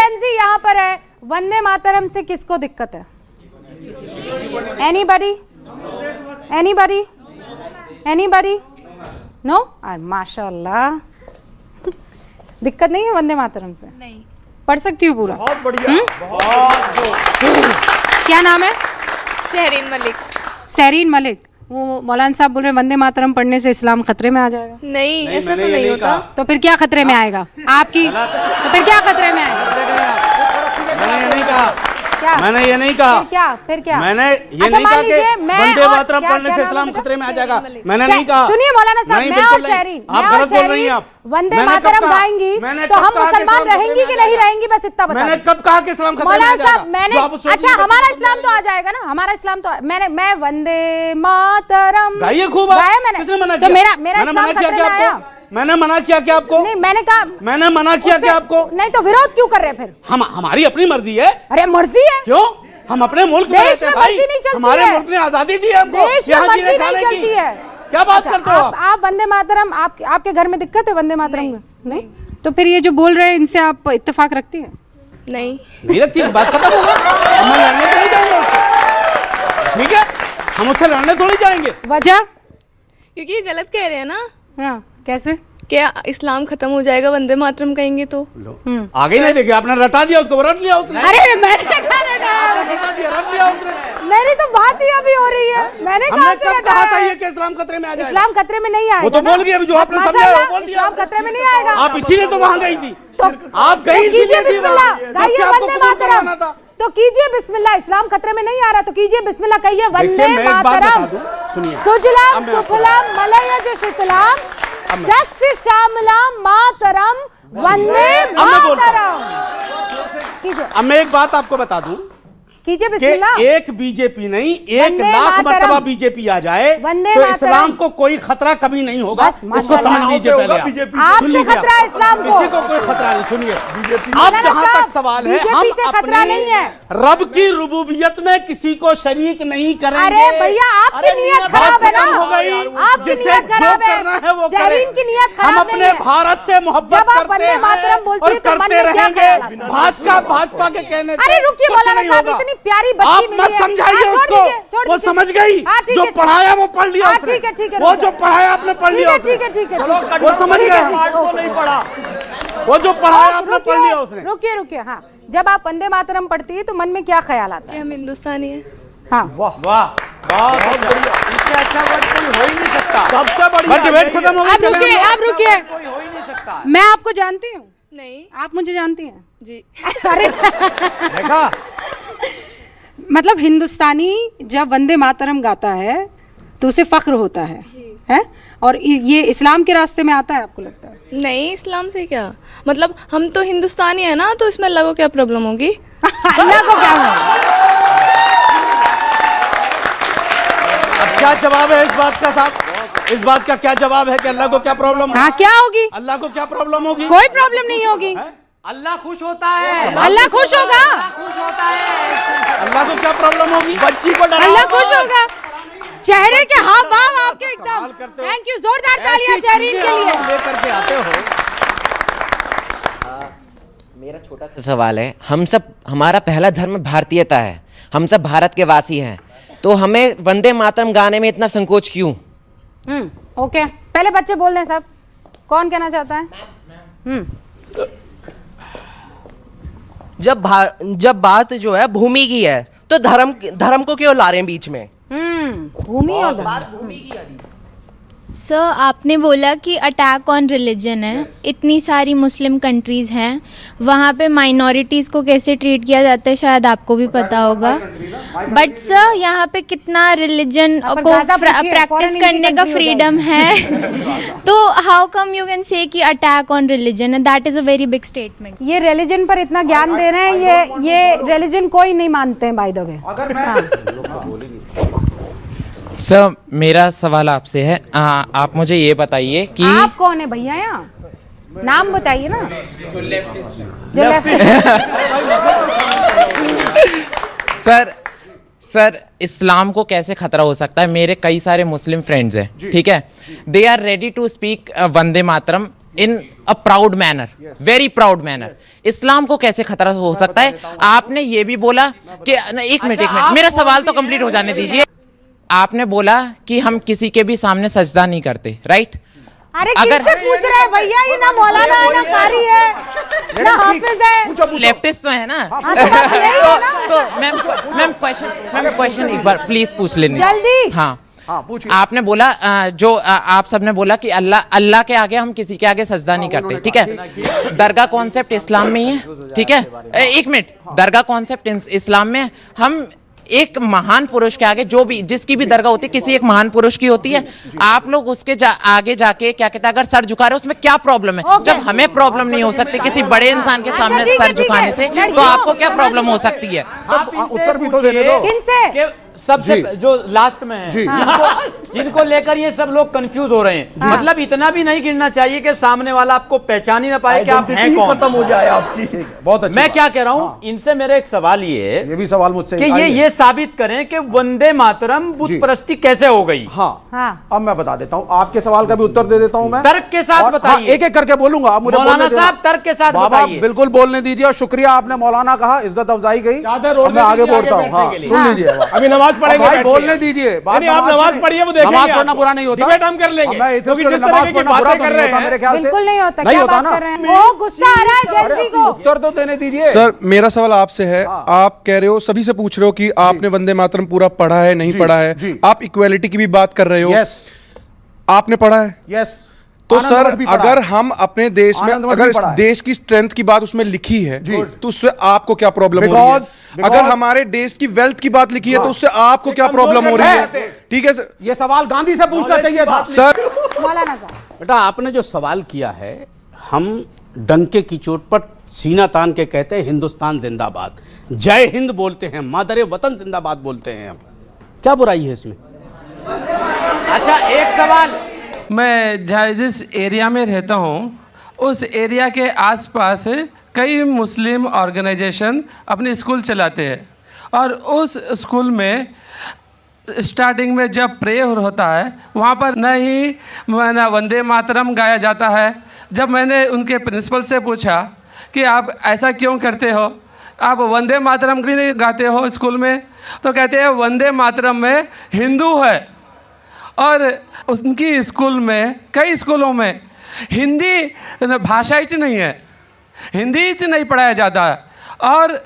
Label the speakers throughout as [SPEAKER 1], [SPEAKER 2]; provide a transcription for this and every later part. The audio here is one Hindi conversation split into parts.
[SPEAKER 1] जेंजी यहाँ पर है, वंदे मातरम से किसको दिक्कत है? एनीबडी? एनीबडी? एनीबडी? नो? माशाल्लाह, दिक्कत नहीं है वंदे मातरम से?
[SPEAKER 2] नहीं।
[SPEAKER 1] पढ़ सकती हूँ पूरा?
[SPEAKER 3] बहुत बढ़िया।
[SPEAKER 1] क्या नाम है?
[SPEAKER 2] शहरीन मलिक।
[SPEAKER 1] सहरीन मलिक। वो मौलाना साहब बोल रहे हैं वंदे मातरम पढ़ने से इस्लाम खतरे में आ जाएगा।
[SPEAKER 2] नहीं, ऐसा तो नहीं होता।
[SPEAKER 1] तो फिर क्या खतरे में आएगा आपकी? तो फिर क्या खतरे में आएगा?
[SPEAKER 4] मैंने ये नहीं कहा।
[SPEAKER 1] क्या?
[SPEAKER 4] मैंने ये नहीं कहा।
[SPEAKER 1] फिर क्या?
[SPEAKER 4] मैंने ये
[SPEAKER 1] अच्छा,
[SPEAKER 4] नहीं कहा
[SPEAKER 1] मान
[SPEAKER 4] कि
[SPEAKER 1] लीजिए मैं
[SPEAKER 4] वंदे
[SPEAKER 1] और
[SPEAKER 4] मातरम
[SPEAKER 1] क्या-
[SPEAKER 4] पढ़ने
[SPEAKER 1] क्या
[SPEAKER 4] से
[SPEAKER 1] नाम
[SPEAKER 4] इस्लाम
[SPEAKER 1] है
[SPEAKER 4] खतरे में आ
[SPEAKER 1] बेटा?
[SPEAKER 4] जाएगा। मैंने नहीं कहा।
[SPEAKER 1] सुनिए मौलाना साहब,
[SPEAKER 4] नहीं,
[SPEAKER 1] मैं और
[SPEAKER 4] बिल्कुल नहीं।
[SPEAKER 1] शहरीन,
[SPEAKER 4] आप
[SPEAKER 1] मैं और
[SPEAKER 4] गलत बोल रही हैं
[SPEAKER 1] शहरीन
[SPEAKER 4] आप।
[SPEAKER 1] वंदे
[SPEAKER 4] मैंने कब
[SPEAKER 1] मातरम
[SPEAKER 4] कहा?
[SPEAKER 1] गाएंगी
[SPEAKER 4] मैंने
[SPEAKER 1] तो
[SPEAKER 4] कब
[SPEAKER 1] हम
[SPEAKER 4] कहा कि
[SPEAKER 1] मुसलमान
[SPEAKER 4] इस्लाम खतरे
[SPEAKER 1] रहेंगी
[SPEAKER 4] में
[SPEAKER 1] कि
[SPEAKER 4] आ
[SPEAKER 1] नहीं
[SPEAKER 4] जाएगा?
[SPEAKER 1] रहेंगी, बस इतना बता।
[SPEAKER 4] मैंने कब कहा कि इस्लाम खतरे में आ
[SPEAKER 1] मौलाना
[SPEAKER 4] जाएगा?
[SPEAKER 1] साहब मैंने,
[SPEAKER 4] जो आप सोच
[SPEAKER 1] अच्छा
[SPEAKER 4] रही हैं,
[SPEAKER 1] हमारा
[SPEAKER 4] तो
[SPEAKER 1] इस्लाम तो आ जाएगा ना, हमारा इस्लाम तो मैं वंदे मातरम
[SPEAKER 4] गाइए खूब।
[SPEAKER 1] गाया मैंने।
[SPEAKER 4] किसने मना
[SPEAKER 1] तो
[SPEAKER 4] किया?
[SPEAKER 1] मेरा
[SPEAKER 4] मैंने
[SPEAKER 1] इस्लाम
[SPEAKER 4] मना किया
[SPEAKER 1] खतरे
[SPEAKER 4] क्या
[SPEAKER 1] में आया?
[SPEAKER 4] आपको? मैंने मना किया क्या आपको?
[SPEAKER 1] नहीं, मैंने कहा।
[SPEAKER 4] मैंने मना किया क्या आपको?
[SPEAKER 1] नहीं तो विरोध क्यों कर रहे हैं फिर?
[SPEAKER 4] हमारी अपनी मर्जी है।
[SPEAKER 1] अरे मर्जी है,
[SPEAKER 4] क्यों? हम अपने मुल्क में
[SPEAKER 1] देश
[SPEAKER 4] रहते हैं
[SPEAKER 1] में
[SPEAKER 4] भाई।
[SPEAKER 1] मर्जी नहीं चलती
[SPEAKER 4] हमारे
[SPEAKER 1] है।
[SPEAKER 4] मुल्क ने आजादी दी है हमको।
[SPEAKER 1] देश में
[SPEAKER 4] यहाँ
[SPEAKER 1] मर्जी
[SPEAKER 4] जीने
[SPEAKER 1] नहीं
[SPEAKER 4] खाने की।
[SPEAKER 1] चलती है।
[SPEAKER 4] क्या बात
[SPEAKER 1] अच्छा,
[SPEAKER 4] करते हो
[SPEAKER 1] आप वंदे मातरम, आपके घर में दिक्कत है वंदे मातरम में? नहीं। तो फिर ये जो बोल रहे हैं इनसे आप इत्तेफाक रखती हैं?
[SPEAKER 2] नहीं।
[SPEAKER 4] नहीं रखती, बात खत्म हो गई। हम लड़ने तो नहीं जाएंगे उससे, ठीक है? हम उससे लड़ने थोड़ी जाएंगे।
[SPEAKER 1] वजह?
[SPEAKER 2] क्योंकि ये गलत कह रहे हैं ना।
[SPEAKER 1] हाँ, कैसे?
[SPEAKER 2] क्या इस्लाम खत्म हो जाएगा वंदे मातरम कहेंगे तो?
[SPEAKER 4] आगे नहीं देखे, आपने रटा दिया उसको, रट लिया उसने।
[SPEAKER 1] अरे मैंने कहा रटाया?
[SPEAKER 4] रटा दिया, रट लिया उसने।
[SPEAKER 1] मेरी तो बात ही अभी हो रही है, मैंने कहा
[SPEAKER 4] हमने
[SPEAKER 1] से
[SPEAKER 4] कब कहा था
[SPEAKER 1] रटाया?
[SPEAKER 4] ये कि इस्लाम खतरे में आ जाएगा?
[SPEAKER 1] इस्लाम खतरे में नहीं आएगा।
[SPEAKER 4] वो तो
[SPEAKER 1] ना?
[SPEAKER 4] बोल गई अभी, जो
[SPEAKER 1] बस
[SPEAKER 4] आपने समझा
[SPEAKER 1] माशाल्लाह,
[SPEAKER 4] वो बोल दिया।
[SPEAKER 1] इस्लाम खतरे में नहीं आएगा।
[SPEAKER 4] आप इसीलिए तो वहां गई थी।
[SPEAKER 1] तो
[SPEAKER 4] आप गई
[SPEAKER 1] कीजिए
[SPEAKER 4] इसीलिए थी
[SPEAKER 1] बिस्मिल्लाह,
[SPEAKER 4] वहां।
[SPEAKER 1] गाइए
[SPEAKER 4] जिससे आपको
[SPEAKER 1] वंदे
[SPEAKER 4] कबूल करवाना
[SPEAKER 1] मातरम।
[SPEAKER 4] था।
[SPEAKER 1] तो कीजिए बिस्मिल्लाह, इस्लाम खतरे में नहीं आ रहा तो कीजिए बिस्मिल्लाह, कहिए वंदे
[SPEAKER 4] मैं एक बात
[SPEAKER 1] मातरम।
[SPEAKER 4] बता दूं, सुनिए।
[SPEAKER 1] सुजलाम
[SPEAKER 4] अब मैं आपको
[SPEAKER 1] सुफलाम मलयज शीतलाम शस्य श्यामलाम मातरम वंदे
[SPEAKER 4] अब मैं बोलता
[SPEAKER 1] मातरम। कीजिए,
[SPEAKER 4] अब मैं एक बात आपको बता दूं
[SPEAKER 1] कीजिए
[SPEAKER 4] कि
[SPEAKER 1] बिस्मिल्लाह।
[SPEAKER 4] एक बीजेपी नहीं, एक
[SPEAKER 1] वंदे
[SPEAKER 4] लाख
[SPEAKER 1] मातरम।
[SPEAKER 4] मर्तबा बीजेपी आ जाए
[SPEAKER 1] वंदे
[SPEAKER 4] तो
[SPEAKER 1] मातरम।
[SPEAKER 4] इस्लाम को कोई खतरा कभी नहीं होगा।
[SPEAKER 1] बस
[SPEAKER 4] इसको
[SPEAKER 1] माशाल्लाह।
[SPEAKER 4] समझ लीजिए पहले आप।
[SPEAKER 3] बीजेपी
[SPEAKER 1] आपसे
[SPEAKER 4] सुन लीजिए
[SPEAKER 1] खतरा
[SPEAKER 4] आप।
[SPEAKER 1] है इस्लाम को।
[SPEAKER 4] किसी को कोई खतरा नहीं। सुनिए, अब
[SPEAKER 1] मौलाना
[SPEAKER 4] जहां
[SPEAKER 1] साहब,
[SPEAKER 4] तक सवाल है,
[SPEAKER 1] बीजेपी
[SPEAKER 4] हम
[SPEAKER 1] से खतरा नहीं है।
[SPEAKER 4] रब की रुबूबियत में किसी को शरीक नहीं करेंगे।
[SPEAKER 1] अरे भैया आपकी
[SPEAKER 3] अरे
[SPEAKER 1] नियत
[SPEAKER 3] नियत
[SPEAKER 1] खराब है ना,
[SPEAKER 4] खत्म हो गई।
[SPEAKER 1] आपकी
[SPEAKER 4] जिसे
[SPEAKER 1] नियत
[SPEAKER 4] जो
[SPEAKER 1] खराब
[SPEAKER 4] करना है वो
[SPEAKER 1] है, शहरीन
[SPEAKER 4] करे।
[SPEAKER 1] की नियत
[SPEAKER 4] हम
[SPEAKER 1] खराब नहीं
[SPEAKER 4] अपने
[SPEAKER 1] है।
[SPEAKER 4] भारत से मोहब्बत
[SPEAKER 1] जब आप
[SPEAKER 4] करते
[SPEAKER 1] वंदे
[SPEAKER 4] हैं
[SPEAKER 1] मातरम बोलती
[SPEAKER 4] और
[SPEAKER 1] है तो मन
[SPEAKER 4] करते
[SPEAKER 1] में क्या
[SPEAKER 4] रहेंगे।
[SPEAKER 1] ख्याल आता है?
[SPEAKER 4] भाजपा के कहने से
[SPEAKER 1] अरे रुकिए
[SPEAKER 4] कुछ
[SPEAKER 1] मौलाना
[SPEAKER 4] नहीं
[SPEAKER 1] साहब,
[SPEAKER 4] होगा।
[SPEAKER 1] इतनी प्यारी बच्ची
[SPEAKER 4] आप
[SPEAKER 1] मिली
[SPEAKER 4] मत
[SPEAKER 1] है।
[SPEAKER 4] समझाइए
[SPEAKER 1] हाँ, छोड़
[SPEAKER 4] उसको,
[SPEAKER 1] दीजिए, छोड़
[SPEAKER 4] वो
[SPEAKER 1] दीजिए।
[SPEAKER 4] समझ गई।
[SPEAKER 1] हाँ, ठीक
[SPEAKER 4] जो
[SPEAKER 1] है,
[SPEAKER 4] पढ़ाया वो पढ़ लिया
[SPEAKER 1] हाँ,
[SPEAKER 4] उसने।
[SPEAKER 1] ठीक है, ठीक है,
[SPEAKER 4] वो
[SPEAKER 1] रुक
[SPEAKER 4] जो
[SPEAKER 1] जाओ।
[SPEAKER 4] पढ़ाया आपने पढ़
[SPEAKER 1] ठीक
[SPEAKER 4] लिया
[SPEAKER 1] है,
[SPEAKER 4] उसने।
[SPEAKER 1] ठीक है, ठीक है,
[SPEAKER 3] चलो,
[SPEAKER 1] ठीक है।
[SPEAKER 4] वो समझ
[SPEAKER 1] ठीक
[SPEAKER 4] गए
[SPEAKER 1] है,
[SPEAKER 4] हम।
[SPEAKER 3] पार्ट तो नहीं पढ़ा।
[SPEAKER 4] वो जो पढ़ाया आपने पढ़ लिया उसने।
[SPEAKER 1] रुकिए, हाँ, जब आप वंदे मातरम पढ़ती है तो मन में क्या ख्याल आता
[SPEAKER 2] कि
[SPEAKER 1] है?
[SPEAKER 2] हम हिंदुस्तानी हैं।
[SPEAKER 1] हाँ,
[SPEAKER 3] वाह वाह, बहुत बढ़िया। इससे अच्छा वर्ड कोई हो ही नहीं सकता। सबसे बढ़िया।
[SPEAKER 4] बट डिबेट खत्म हो गई,
[SPEAKER 1] आप
[SPEAKER 4] चले
[SPEAKER 1] रुकिए,
[SPEAKER 4] हम लोग।
[SPEAKER 1] आप रुकिए।
[SPEAKER 3] कोई हो ही नहीं सकता।
[SPEAKER 1] मैं आपको जानती हूँ,
[SPEAKER 2] नहीं
[SPEAKER 1] आप मुझे जानती हैं।
[SPEAKER 2] जी।
[SPEAKER 1] अरे
[SPEAKER 4] देखा,
[SPEAKER 1] मतलब हिंदुस्तानी जब वंदे मातरम गाता है तो उसे फख्र होता है? और ये इस्लाम के रास्ते में आता है आपको लगता है?
[SPEAKER 2] नहीं, इस्लाम से क्या मतलब, हम तो हिंदुस्तानी है ना, तो इसमें अल्लाह को क्या प्रॉब्लम होगी?
[SPEAKER 1] अल्लाह को क्या हुआ?
[SPEAKER 4] अब क्या जवाब है इस बात का साहब? इस बात का क्या जवाब है कि अल्लाह को क्या प्रॉब्लम?
[SPEAKER 1] हाँ, क्या होगी?
[SPEAKER 4] अल्लाह को क्या प्रॉब्लम होगी?
[SPEAKER 1] कोई प्रॉब्लम नहीं होगी।
[SPEAKER 5] अल्लाह खुश होता है।
[SPEAKER 1] अल्लाह खुश होगा।
[SPEAKER 5] खुश होता है।
[SPEAKER 4] अल्लाह को क्या प्रॉब्लम होगी?
[SPEAKER 3] बच्ची को डरा।
[SPEAKER 1] अल्लाह खुश होगा। चेहरे के हाव भाव आपके
[SPEAKER 4] कमाल
[SPEAKER 1] एकदम।
[SPEAKER 4] करते हो।
[SPEAKER 1] थैंक यू, जोरदार तालियां
[SPEAKER 4] ऐसी
[SPEAKER 1] शहरीन के
[SPEAKER 4] चीजें
[SPEAKER 1] लिए।
[SPEAKER 4] आप लेकर के आते हो।
[SPEAKER 6] मेरा छोटा सा सवाल है, हम सब, हमारा पहला धर्म भारतीयता है, हम सब भारत के वासी हैं, तो हमें वंदे मातरम गाने में इतना संकोच क्यों?
[SPEAKER 1] ओके, पहले बच्चे बोल रहे हैं सब, कौन कहना चाहता है?
[SPEAKER 7] जब बात जो है भूमि की है तो धर्म को क्यों ला रहे हैं बीच में?
[SPEAKER 1] भूमि और धर्म।
[SPEAKER 8] सर, आपने बोला कि अटैक ऑन रिलीजन है, इतनी सारी मुस्लिम कंट्रीज़ हैं, वहाँ पे माइनॉरिटीज़ को कैसे ट्रीट किया जाता है शायद आपको भी पता होगा, बट सर यहाँ पे कितना रिलीजन को प्रैक्टिस करने का फ्रीडम है तो how come you can say कि अटैक ऑन रिलीजन है? That is a very big statement.
[SPEAKER 1] ये रिलीजन पर इतना ज्ञान दे रहे हैं, ये रिलीजन कोई नहीं मानते हैं बाय द वे।
[SPEAKER 5] सर, मेरा सवाल आपसे है, आप मुझे ये बताइए कि
[SPEAKER 1] आप कौन है भैया? यहाँ नाम बताइए ना। जो लेफ्ट
[SPEAKER 5] सर इस्लाम को कैसे खतरा हो सकता है? मेरे कई सारे मुस्लिम फ्रेंड्स हैं, ठीक है, they are ready to speak Vande Mataram in a proud manner, very proud manner. इस्लाम को कैसे खतरा हो सकता है? आपने ये भी बोला कि एक मिनट मेरा सवाल तो कंप्लीट हो जाने दीजिए। आपने बोला कि हम किसी के भी सामने सजदा नहीं करते, राइट?
[SPEAKER 1] अरे किससे पूछ रहे हैं भैया? ये ना मौलाना है, ना कारी है, ना हाफिज है,
[SPEAKER 5] लेफ्टिस्ट तो है ना। तो मैम क्वेश्चन एक बार प्लीज पूछ लेने
[SPEAKER 1] जल्दी।
[SPEAKER 5] हाँ,
[SPEAKER 4] पूछिए।
[SPEAKER 5] आपने बोला जो आप सबने बोला कि अल्लाह के आगे हम किसी के आगे सजदा नहीं करते, ठीक है? दरगाह कॉन्सेप्ट इस्लाम में ही है, ठीक है? एक मिनट, दरगाह कॉन्सेप्ट इस्लाम में हम एक महान पुरुष के आगे, जो भी जिसकी भी दरगाह होती है किसी एक महान पुरुष की होती है, आप लोग उसके आगे जाके क्या कहते हैं अगर सर झुका रहे हो, उसमें क्या प्रॉब्लम है? जब हमें प्रॉब्लम नहीं हो सकती किसी बड़े इंसान के सामने सर झुकाने से, तो आपको क्या प्रॉब्लम हो सकती है?
[SPEAKER 3] आप
[SPEAKER 4] उत्तर भी तो देने दो।
[SPEAKER 1] किनसे?
[SPEAKER 3] सबसे जो लास्ट में है, जिनको लेकर ये सब लोग कंफ्यूज हो रहे हैं। मतलब इतना भी नहीं गिरना चाहिए कि सामने वाला आपको पहचान ही ना पाए कि आप हैं कौन, खत्म हो जाए आपकी।
[SPEAKER 4] बहुत अच्छा।
[SPEAKER 3] मैं क्या कह रहा हूँ, इनसे मेरा एक सवाल ये
[SPEAKER 4] भी सवाल मुझसे
[SPEAKER 3] कि ये साबित करें कि वंदे मातरम बुत परस्ती कैसे हो गई।
[SPEAKER 4] हाँ, अब मैं बता देता हूँ, आपके सवाल का भी उत्तर दे देता हूँ मैं,
[SPEAKER 3] तर्क के साथ बताइए।
[SPEAKER 4] एक एक करके बोलूंगा, आप मुझे
[SPEAKER 3] मौलाना साहब तर्क के साथ बताइए।
[SPEAKER 4] बिल्कुल बोलने दीजिए, और शुक्रिया आपने मौलाना कहा, इज्जत अफजाई गई। मैं आगे बोलता हूँ। हाँ, सुन लीजिए,
[SPEAKER 9] अभी नमाज पढ़ेंगे,
[SPEAKER 4] बोलने दीजिए।
[SPEAKER 9] नहीं, आप नमाज पढ़िए, वो देखेंगे।
[SPEAKER 4] नमाज पढ़ना बुरा नहीं होता,
[SPEAKER 9] डिबेट हम कर लेंगे।
[SPEAKER 4] क्योंकि जिस तरह की बातें कर रहे हैं मेरे ख्याल से
[SPEAKER 1] बिल्कुल नहीं होता।
[SPEAKER 4] नहीं
[SPEAKER 1] क्या
[SPEAKER 4] होता
[SPEAKER 1] बात
[SPEAKER 4] ना।
[SPEAKER 1] कर रहे हैं? वो गुस्सा आ रहा है जेंजी को।
[SPEAKER 4] उत्तर तो देने दीजिए।
[SPEAKER 10] सर, मेरा सवाल आपसे है, आप कह रहे हो, सभी से पूछ रहे हो कि आपने वंदे मातरम पूरा पढ़ा है नहीं पढ़ा है, आप इक्वालिटी की भी बात कर रहे हो।
[SPEAKER 4] यस,
[SPEAKER 10] आपने पढ़ा है?
[SPEAKER 4] यस।
[SPEAKER 10] तो सर, अगर हम अपने देश में, अगर देश की स्ट्रेंथ की बात उसमें लिखी है, तो उससे आपको क्या प्रॉब्लम हो रही है? अगर हमारे देश की वेल्थ की बात लिखी है, तो उससे आपको क्या प्रॉब्लम हो रही है? ठीक है सर,
[SPEAKER 4] ये सवाल गांधी से पूछना चाहिए था
[SPEAKER 10] सर।
[SPEAKER 1] मौलाना साहब,
[SPEAKER 4] बेटा, आपने जो सवाल किया है, हम डंके की चोट पर सीना तान के कहते हैं हिंदुस्तान जिंदाबाद, जय हिंद बोलते हैं, मादरे वतन जिंदाबाद बोलते हैं हम। क्या बुराई है इसमें?
[SPEAKER 3] अच्छा, एक सवाल,
[SPEAKER 9] मैं जिस एरिया में रहता हूँ, उस एरिया के आसपास कई मुस्लिम ऑर्गेनाइजेशन अपने स्कूल चलाते हैं, और उस स्कूल में स्टार्टिंग में जब प्रेयर होता है, वहाँ पर न ही वंदे मातरम गाया जाता है। जब मैंने उनके प्रिंसिपल से पूछा कि आप ऐसा क्यों करते हो, आप वंदे मातरम भी नहीं गाते हो स्कूल में, तो कहते हैं वंदे मातरम में हिंदू है, और उनकी स्कूल में, कई स्कूलों में हिंदी भाषा ही नहीं है, हिंदी ही नहीं पढ़ाया जाता, और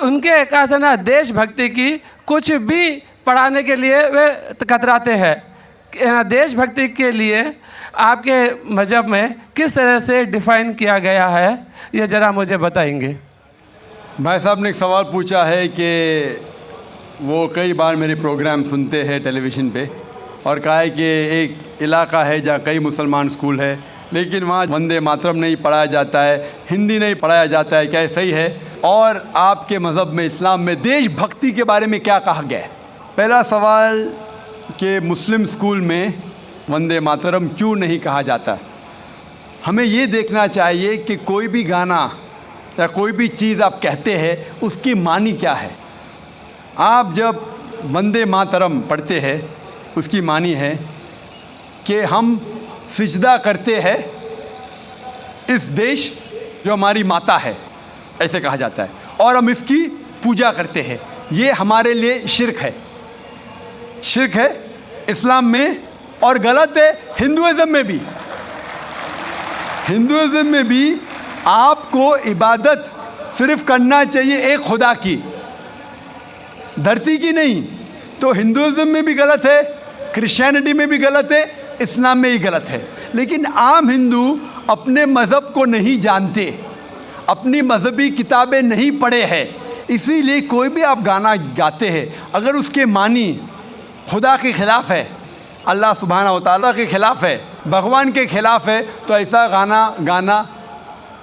[SPEAKER 9] उनके कहा ना देशभक्ति की कुछ भी पढ़ाने के लिए वे कतराते हैं। देशभक्ति के लिए आपके मजहब में किस तरह से डिफाइन किया गया है, ये ज़रा मुझे बताएंगे।
[SPEAKER 11] भाई साहब ने एक सवाल पूछा है कि वो कई बार मेरे प्रोग्राम सुनते हैं टेलीविज़न पे, और कहा है कि एक इलाका है जहाँ कई मुसलमान स्कूल है, लेकिन वहाँ वंदे मातरम नहीं पढ़ाया जाता है, हिंदी नहीं पढ़ाया जाता है, क्या सही है? और आपके मज़हब में, इस्लाम में देशभक्ति के बारे में क्या कहा गया है? पहला सवाल कि मुस्लिम स्कूल में वंदे मातरम क्यों नहीं कहा जाता। हमें ये देखना चाहिए कि कोई भी गाना या कोई भी चीज़ आप कहते हैं, उसकी मानी क्या है। आप जब वंदे मातरम पढ़ते हैं, उसकी मानी है कि हम सिजदा करते हैं इस देश जो हमारी माता है, ऐसे कहा जाता है, और हम इसकी पूजा करते हैं। ये हमारे लिए शिर्क है, शिर्क है इस्लाम में, और गलत है हिंदुइज़्म में भी। हिंदुइज़्म में भी आपको इबादत सिर्फ करना चाहिए एक खुदा की, धरती की नहीं। तो हिंदुइज़्म में भी गलत है, क्रिश्चियनिटी में भी गलत है, इस्लाम में ही गलत है। लेकिन आम हिंदू अपने मज़हब को नहीं जानते, अपनी मजहबी किताबें नहीं पढ़े हैं, इसीलिए कोई भी आप गाना गाते हैं, अगर उसके मानी खुदा के ख़िलाफ़ है, अल्लाह सुब्हानहू व तआला के ख़िलाफ़ है, भगवान के ख़िलाफ़ है, तो ऐसा गाना गाना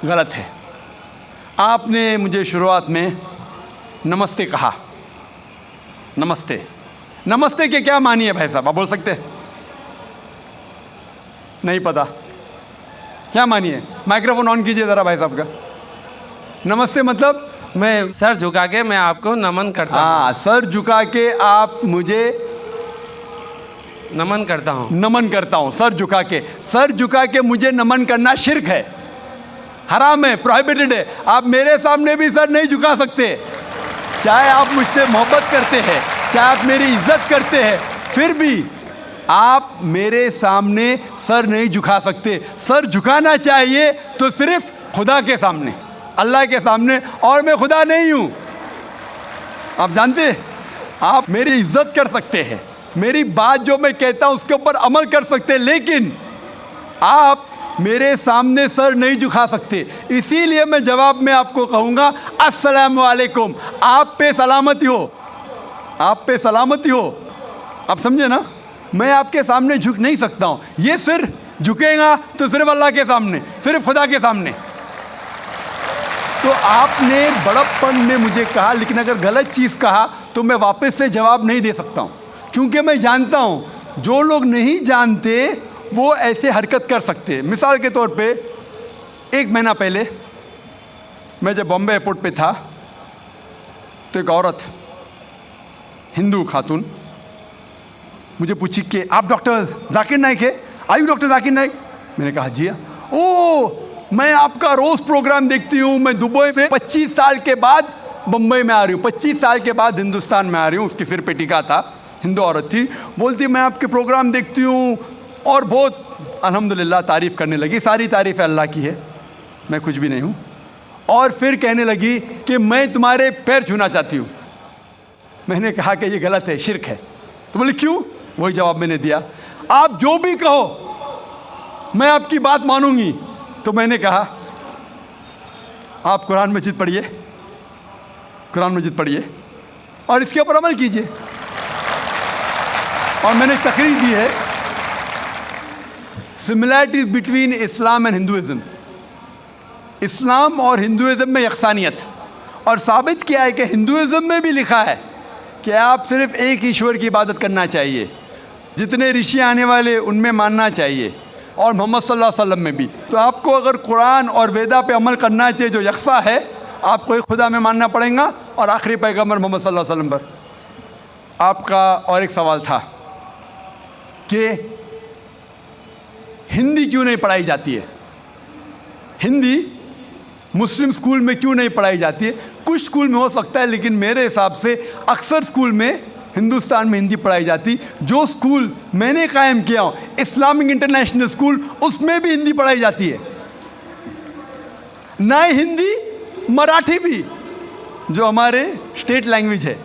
[SPEAKER 11] गलत है। आपने मुझे शुरुआत में नमस्ते कहा, नमस्ते, नमस्ते के क्या मानी है भाई साहब, आप बोल सकते हैं? नहीं पता क्या मानी है? माइक्रोफोन ऑन कीजिए ज़रा भाई साहब का। नमस्ते मतलब
[SPEAKER 9] मैं सर झुका के मैं आपको नमन करता हूँ।
[SPEAKER 11] हाँ, सर झुका के आप मुझे
[SPEAKER 9] नमन करता हूँ।
[SPEAKER 11] नमन करता हूँ, सर झुका के। सर झुका के मुझे नमन करना शिर्क है, हराम है, प्रोहिबिटेड है। आप मेरे सामने भी सर नहीं झुका सकते, चाहे आप मुझसे मोहब्बत करते हैं, चाहे आप मेरी इज्जत करते हैं, फिर भी आप मेरे सामने सर नहीं झुका सकते। सर झुकाना चाहिए तो सिर्फ खुदा के सामने, अल्लाह के सामने, और मैं खुदा नहीं हूँ। आप जानते हैं, आप मेरी इज्जत कर सकते हैं, मेरी बात जो मैं कहता हूँ उसके ऊपर अमल कर सकते हैं, लेकिन आप मेरे सामने सर नहीं झुका सकते। इसीलिए मैं जवाब में आपको कहूँगा अस्सलाम वालेकुम, आप पे सलामती हो, आप पे सलामती हो। आप समझे ना, मैं आपके सामने झुक नहीं सकता हूँ। ये सिर झुकेगा तो सिर्फ अल्लाह के सामने, सिर्फ खुदा के सामने। तो आपने बड़प्पन में मुझे कहा, लेकिन अगर गलत चीज़ कहा तो मैं वापस से जवाब नहीं दे सकता हूँ, क्योंकि मैं जानता हूँ जो लोग नहीं जानते वो ऐसे हरकत कर सकते हैं। मिसाल के तौर पे 1 महीना पहले मैं जब बॉम्बे एयरपोर्ट पे था तो एक औरत, हिंदू खातून, मुझे पूछी कि आप डॉक्टर जाकिर नाइक है? आयु डॉक्टर जाकिर नाइक? मैंने कहा जी हाँ। ओ, मैं आपका रोज़ प्रोग्राम देखती हूँ, मैं दुबई से 25 साल के बाद बम्बई में आ रही हूँ, 25 साल के बाद हिंदुस्तान में आ रही हूँ। उसके सिर पे टीका था, हिंदू औरत थी, बोलती मैं आपके प्रोग्राम देखती हूँ और बहुत अल्हम्दुलिल्लाह तारीफ़ करने लगी। सारी तारीफ़ अल्लाह की है, मैं कुछ भी नहीं हूँ। और फिर कहने लगी कि मैं तुम्हारे पैर छूना चाहती हूँ। मैंने कहा कि ये गलत है, शिर्क है। तो बोले क्यों? वही जवाब मैंने दिया, आप जो भी कहो मैं आपकी बात मानूंगी। तो मैंने कहा आप कुरान मजीद पढ़िए, कुरान मजीद पढ़िए और इसके ऊपर अमल कीजिए। और मैंने तकरीर दी है similarities between Islam and Hinduism, इस्लाम और हिंदुइज्म में यकसानियत, और साबित किया है कि हिंदुइज्म में भी लिखा है कि आप सिर्फ एक ईश्वर की इबादत करना चाहिए, जितने ऋषि आने वाले उनमें मानना चाहिए, और मोहम्मद सल्लल्लाहु अलैहि वसल्लम में भी। तो आपको अगर कुरान और वेदा पे अमल करना चाहिए जो यकसा है, आपको एक खुदा में मानना पड़ेगा और आखिरी पैगंबर मोहम्मद सल्लल्लाहु अलैहि वसल्लम पर। आपका और एक सवाल था कि हिंदी क्यों नहीं पढ़ाई जाती है, हिंदी मुस्लिम स्कूल में क्यों नहीं पढ़ाई जाती है? कुछ स्कूल में हो सकता है, लेकिन मेरे हिसाब से अक्सर स्कूल में हिंदुस्तान में हिंदी पढ़ाई जाती। जो स्कूल मैंने कायम किया हूँ, इस्लामिक इंटरनेशनल स्कूल, उसमें भी हिंदी पढ़ाई जाती है। ना हिंदी, मराठी भी, जो हमारे स्टेट लैंग्वेज है,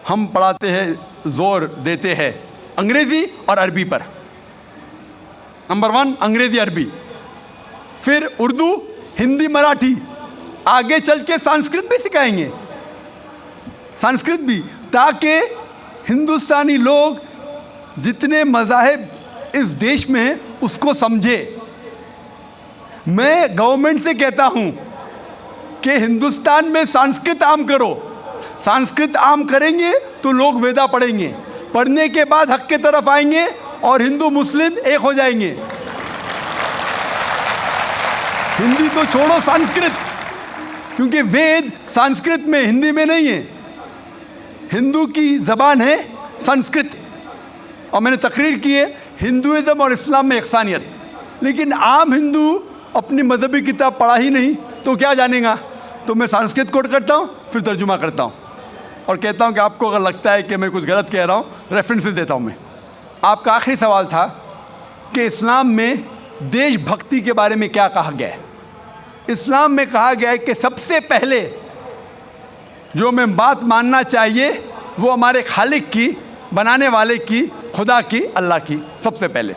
[SPEAKER 11] हम पढ़ाते हैं, जोर देते हैं अंग्रेज़ी और अरबी पर। नंबर 1 अंग्रेज़ी अरबी, फिर उर्दू, हिंदी, मराठी, आगे चल के संस्कृत भी सिखाएंगे, संस्कृत भी, ताकि हिंदुस्तानी लोग जितने मज़ाहिब इस देश में हैं उसको समझे। मैं गवर्नमेंट से कहता हूं कि हिंदुस्तान में संस्कृत आम करो। संस्कृत आम करेंगे तो लोग वेदा पढ़ेंगे, पढ़ने के बाद हक के तरफ आएंगे और हिंदू मुस्लिम एक हो जाएंगे। हिंदी तो छोड़ो, संस्कृत, क्योंकि वेद संस्कृत में, हिंदी में नहीं है। हिंदू की ज़बान है संस्कृत। और मैंने तकरीर की है हिंदुइज़्म और इस्लाम में यकसानियत, लेकिन आम हिंदू अपनी मजहबी किताब पढ़ा ही नहीं तो क्या जानेगा। तो मैं संस्कृत कोट करता हूँ, फिर तर्जुमा करता हूँ और कहता हूँ कि आपको अगर लगता है कि मैं कुछ गलत कह रहा हूँ, रेफरेंसेस देता हूँ मैं। आपका आखिरी सवाल था कि इस्लाम में देशभक्ति के बारे में क्या कहा गया है। इस्लाम में कहा गया है कि सबसे पहले जो हमें बात मानना चाहिए वो हमारे खालिक की, बनाने वाले की, खुदा की, अल्लाह की सबसे पहले।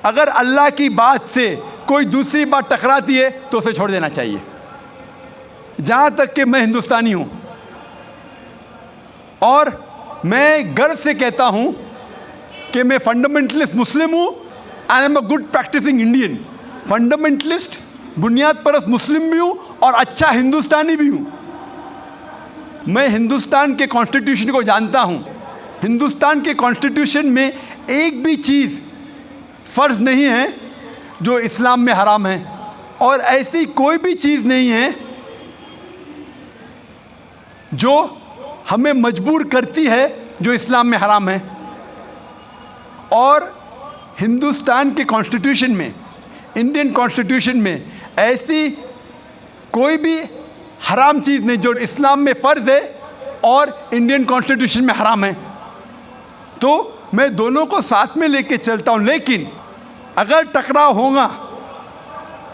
[SPEAKER 11] अगर अल्लाह की बात से कोई दूसरी बात टकराती है तो उसे छोड़ देना चाहिए। जहाँ तक कि मैं हिंदुस्तानी हूँ और मैं गर्व से कहता हूँ कि मैं फंडामेंटलिस्ट मुस्लिम हूँ, I am a good practising Indian. Fundamentalist, बुनियाद परस्त मुस्लिम भी हूँ और अच्छा हिंदुस्तानी भी हूँ। मैं हिंदुस्तान के कॉन्स्टिट्यूशन को जानता हूँ। हिंदुस्तान के कॉन्स्टिट्यूशन में एक भी चीज़ फ़र्ज़ नहीं है जो इस्लाम में हराम है, और ऐसी कोई भी चीज़ नहीं है जो हमें मजबूर करती है जो इस्लाम में हराम है। और हिंदुस्तान के कॉन्स्टिट्यूशन में, इंडियन कॉन्स्टिट्यूशन में ऐसी कोई भी हराम चीज़ नहीं जो इस्लाम में फ़र्ज है और इंडियन कॉन्स्टिट्यूशन में हराम है। तो मैं दोनों को साथ में लेके चलता हूँ, लेकिन अगर टकराव होगा,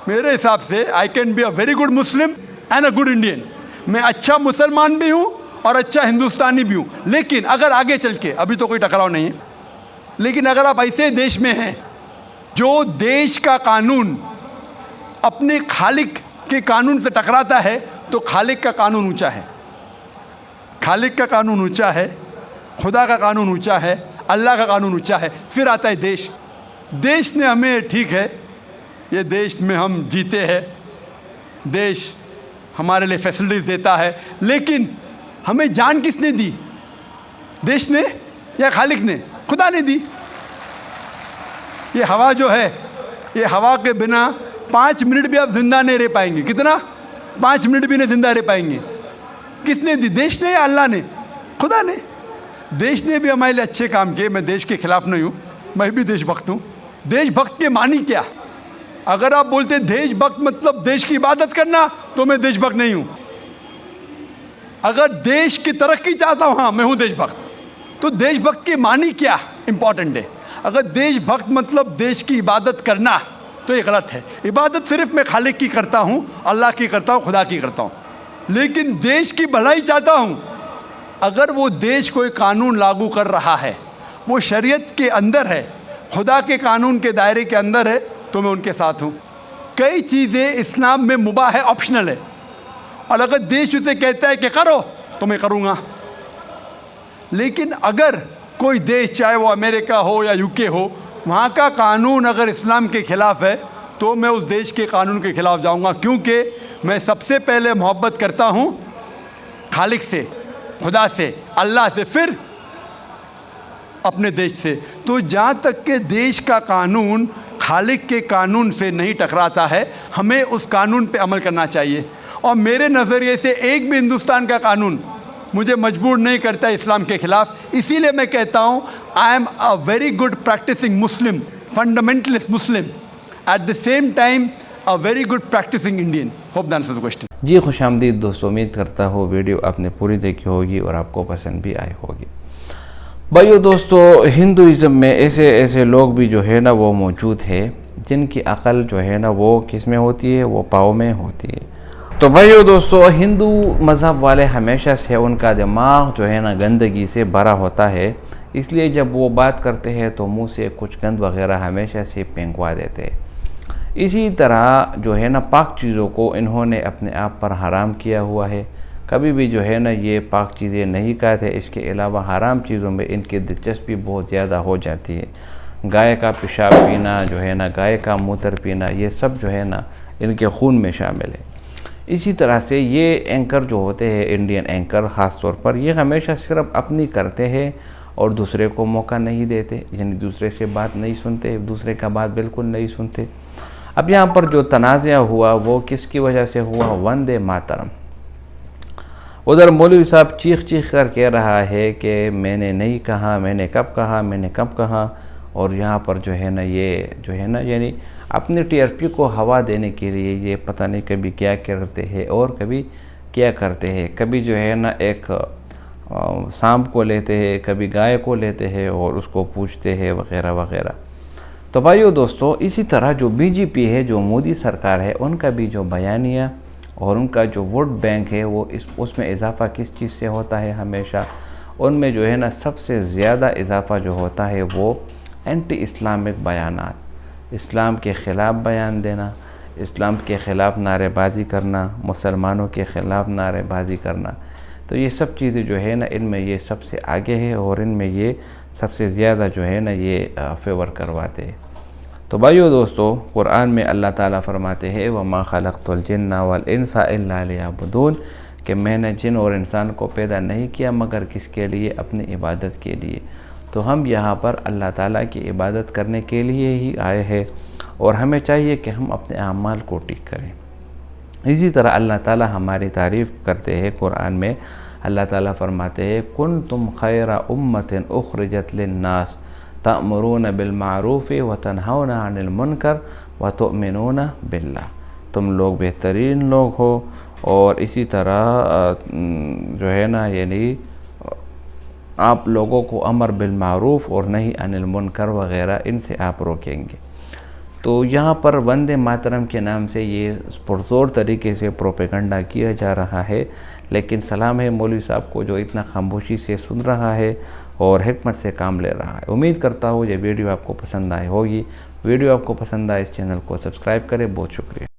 [SPEAKER 11] मेरे हिसाब से I can be a very good Muslim and a good Indian. मैं अच्छा मुसलमान भी हूँ और अच्छा हिंदुस्तानी भी हूँ, लेकिन अगर आगे चल के, अभी तो कोई टकराव नहीं है, लेकिन अगर आप ऐसे देश में हैं जो देश का कानून अपने खालिक के कानून से टकराता है, तो खालिक का कानून ऊंचा है, खालिक का कानून ऊंचा है, खुदा का कानून ऊंचा है, अल्लाह का कानून ऊंचा है, फिर आता है देश। देश ने हमें, ठीक है, ये देश में हम जीते हैं, देश हमारे लिए फैसिलिटीज़ देता है, लेकिन हमें जान किसने दी? देश ने या खालिक ने? खुदा ने दी। ये हवा जो है, ये हवा के बिना 5 मिनट भी आप जिंदा नहीं रह पाएंगे। कितना? 5 मिनट भी नहीं जिंदा रह पाएंगे। किसने दी? देश ने या अल्लाह ने? खुदा ने। देश ने भी हमारे लिए अच्छे काम किए। मैं देश के खिलाफ नहीं हूँ, मैं भी देशभक्त हूँ। देशभक्त के मानी क्या? अगर आप बोलते देशभक्त मतलब देश की इबादत करना, तो मैं देशभक्त नहीं हूँ। अगर देश की तरक्की चाहता हूँ, हाँ मैं हूँ देशभक्त। तो देशभक्त की मानी क्या इंपॉर्टेंट है। अगर देशभक्त मतलब देश की इबादत करना, तो ये गलत है। इबादत सिर्फ मैं खालिक की करता हूँ, अल्लाह की करता हूँ, खुदा की करता हूँ, लेकिन देश की भलाई चाहता हूँ। अगर वो देश कोई कानून लागू कर रहा है, वो शरीयत के अंदर है, खुदा के कानून के दायरे के अंदर है, तो मैं उनके साथ हूँ। कई चीज़ें इस्लाम में मुबाह है, ऑप्शनल है, और अगर देश उसे कहता है कि करो, तो मैं करूँगा। लेकिन अगर कोई देश, चाहे वो अमेरिका हो या यूके हो, वहाँ का कानून अगर इस्लाम के ख़िलाफ़ है, तो मैं उस देश के कानून के ख़िलाफ़ जाऊँगा, क्योंकि मैं सबसे पहले मोहब्बत करता हूँ खालिक से, खुदा से, अल्लाह से, फिर अपने देश से। तो जहाँ तक के देश का कानून खालिक के कानून से नहीं टकराता है, हमें उस कानून पे अमल करना चाहिए। और मेरे नज़रिए से एक भी हिंदुस्तान का कानून मुझे मजबूर नहीं करता इस्लाम के ख़िलाफ़। इसीलिए मैं कहता हूँ I am a very good practising Muslim, fundamentalist Muslim, at the same time a very good practising Indian. Hope that answers the question.
[SPEAKER 12] जी खुशामदीद दोस्तों, उम्मीद करता हूँ वीडियो आपने पूरी देखी होगी और आपको पसंद भी आई होगी। भाइयों दोस्तों, हिंदुइज़्म में ऐसे ऐसे लोग भी जो है ना वो मौजूद है, जिनकी अक़ल जो है ना वो किस में होती है? वो पाँव में होती है। तो भाइयों दोस्तों, हिंदू मज़हब वाले हमेशा से उनका दिमाग जो है ना गंदगी से भरा होता है, इसलिए जब वो बात करते हैं तो मुंह से कुछ गंद वगैरह हमेशा से फेंकवा देते हैं। इसी तरह जो है ना पाक चीज़ों को इन्होंने अपने आप पर हराम किया हुआ है। कभी भी जो है ना ये पाक चीज़ें नहीं खाते। इसके अलावा हराम चीज़ों में इनकी दिलचस्पी बहुत ज़्यादा हो जाती है। गाय का पेशाब पीना जो है ना, गाय का मूत्र पीना, ये सब जो है ना इनके खून में शामिल है। इसी तरह से ये एंकर जो होते हैं, इंडियन एंकर ख़ास तौर पर, ये हमेशा सिर्फ अपनी करते हैं और दूसरे को मौका नहीं देते, यानी दूसरे से बात नहीं सुनते, दूसरे का बात बिल्कुल नहीं सुनते। अब यहाँ पर जो तनाज़ा हुआ वो किसकी वजह से हुआ? वंदे मातरम। उधर मौलवी साहब चीख चीख कर कह रहा है कि मैंने नहीं कहा, मैंने कब कहा, मैंने कब कहा, और यहाँ पर जो है ना ये जो है ना यानी अपनी टीआरपी को हवा देने के लिए ये पता नहीं कभी क्या करते हैं और कभी क्या करते हैं। कभी जो है ना एक सांप को लेते हैं, कभी गाय को लेते हैं और उसको पूछते हैं वगैरह वगैरह। तो भाइयों दोस्तों, इसी तरह जो बीजेपी है, जो मोदी सरकार है, उनका भी जो बयानिया और उनका जो वोट बैंक है वो उसमें इजाफ़ा किस चीज़ से होता है? हमेशा उनमें जो है ना सबसे ज़्यादा इजाफ़ा जो होता है वो एंटी इस्लामिक बयानात, इस्लाम के ख़िलाफ़ बयान देना, इस्लाम के ख़िलाफ़ नारेबाजी करना, मुसलमानों के ख़िलाफ़ नारेबाजी करना। तो ये सब चीज़ें जो है ना इनमें ये सबसे आगे है और इनमें ये सबसे ज़्यादा जो है ना ये फेवर करवाते हैं। तो भाइयों दोस्तों, कुरान में अल्लाह ताला फरमाते हैं वमा खलक़तुल जिन्ना वल इंसा इल्ला लियअबुदून, कि मैंने जिन और इंसान को पैदा नहीं किया मगर किसके लिए? अपनी इबादत के लिए। तो हम यहाँ पर अल्लाह ताला की इबादत करने के लिए ही आए हैं और हमें चाहिए कि हम अपने अमाल को ठीक करें। इसी तरह अल्लाह ताला हमारी तारीफ़ करते हैं कुरान में। अल्लाह ताला फरमाते हैं कुन्तुम खैरा उम्मतिन उखरिजत लिन्नास तअमुरून बिलमारूफ़ व तनहौना अनिल मुनकर व तुमिनून बिल्लाह। तुम लोग बेहतरीन लोग हो और इसी तरह जो है ना यानी आप लोगों को अमर बिलमारूफ़ और नहीं अनिल मुनकर वग़ैरह इनसे आप रोकेंगे। तो यहाँ पर वंदे मातरम के नाम से ये पुरज़ोर तरीके से प्रोपेगंडा किया जा रहा है, लेकिन सलाम है मौलवी साहब को जो इतना खामोशी से सुन रहा है और हिकमत से काम ले रहा है। उम्मीद करता हूँ ये वीडियो आपको पसंद आई होगी। वीडियो आपको पसंद आए इस चैनल को सब्सक्राइब करें। बहुत शुक्रिया।